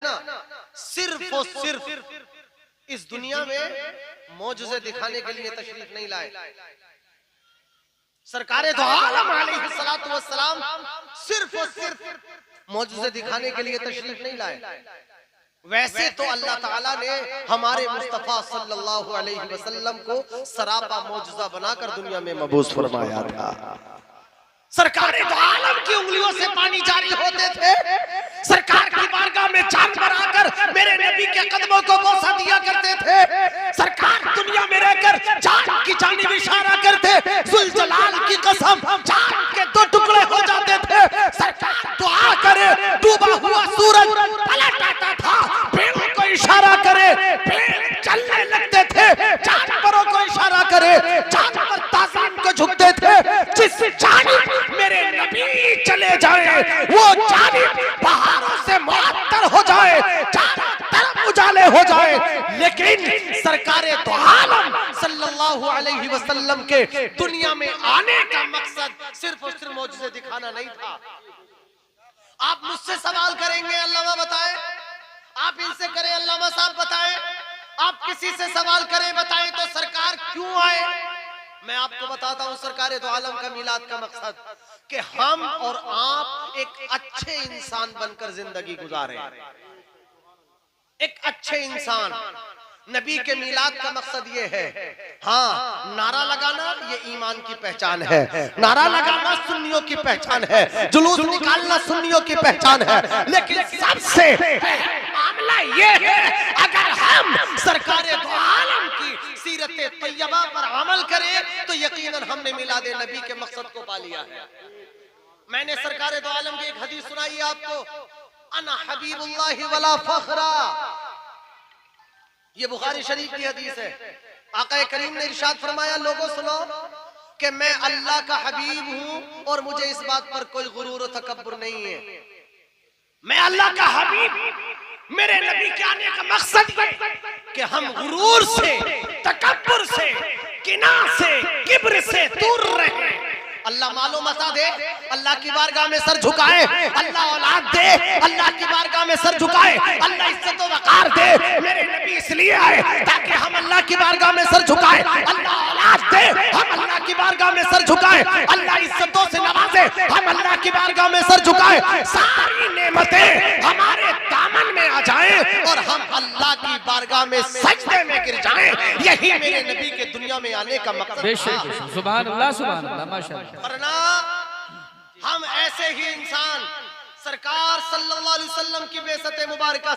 ना सिर्फ और सिर्फ इस दुनिया में मौजूज़े दिखाने के लिए तशरीफ नहीं लाए। सरकारे दो आलम अलैहिस्सलातु वस्सलाम सिर्फ और सिर्फ मौजूज़े दिखाने के लिए तशरीफ नहीं लाए। वैसे तो अल्लाह ताला ने हमारे मुस्तफा सल्लल्लाहु अलैहि वसल्लम को सरापा मौजूज़ा बनाकर दुनिया में मबूस फरमाया था। सरकार दो आलम की उंगलियों से पानी जारी होते थे। सरकार की बारगाह में चांद बनाकर मेरे नबी के कदमों को बोसा दिया करते थे। सरकार दुनिया में रहकर चांद की जानिब इशारा करते, जुल जलाल की कसम चांद के दो टुकड़े हो जाते थे। सरकार दुआ करे, डूबा हुआ सूरज पलट आता था, पेड़ों को इशारा करे, पेड़ चलने लगते थे। जानवरों को इशारा करे, जानवर ताज़ीम को झुकते थे। जिस जानिब मेरे नबी चले जाए वो जानिब पहाड़ों से मुअत्तर हो जाए, चारों तरफ उजाले हो जाए। लेकिन सरकारे दो आलम सल्लल्लाहु अलैहि वसल्लम के दुनिया में आने का मकसद सिर्फ और सिर्फ मौजूज़े दिखाना नहीं था। आप मुझसे सवाल करेंगे अल्लामा बताए, आप इनसे करें अल्लामा साहब बताएं, आप किसी से सवाल करें बताएं तो सरकार क्यों आए। मैं आपको बताता हूं सरकारे दो आलम का मिलाद का मकसद कि हम और आप एक अच्छे इंसान बनकर जिंदगी गुजारें। एक अच्छे इंसान, नबी के मिलाद का मकसद ये है। हाँ, नारा लगाना ये ईमान की पहचान है, नारा लगाना सुन्नियों की पहचान है, जुलूस निकालना सुन्नियों की पहचान है। लेकिन सबसे मामला ये है, अगर हम सरकारे दो आलम की सीरते तैयबा पर अमल करें तो यकीनन हमने मिलाद नबी के मकसद को पा लिया है। मैंने सरकारे दो आलम की एक हदीस सुनाई आपको, अना हबीबुल्लाह वला फखरा, ये बुखारी शरीफ की हदीस है। आका करीम ने इरशाद फरमाया, लोगों सुनो कि मैं अल्लाह का हबीब हूं और मुझे इस बात पर कोई गुरूर और तकब्बुर नहीं है। मैं अल्लाह का हबीब, मेरे नबी के आने का मकसद ये कि हम गुरूर से, तकब्बुर से, किना से, किब्र से दूर रहें। अल्लाह मालो मसा दे, अल्लाह की बारगाह में सर झुकाए। अल्लाह औलाद दे, अल्लाह की बारगाह में सर झुकाए। अल्लाह इज्जत व वक़ार दे, मेरे नबी इसलिए आए ताकि हम अल्लाह की बारगाह में सर झुकाए। अल्लाह औलाद दे, हम अल्लाह की बारगाह में सर झुकाए। अल्लाह इज्जतों से नवाजे, हम अल्लाह की बारगाह में सर झुकाए। सारी नेमतें हमारे दामन में आ जाएं और हम अल्लाह की बारगाह में सजदे में गिर जाएं। यही मेरे नबी के दुनिया में आने का मकसद था। सुभान अल्लाह, सुभान अल्लाह, माशाअल्लाह। वरना हम ऐसे ही इंसान सरकार सल्लल्लाहु अलैहि वसल्लम की बेइज्जत मुबारका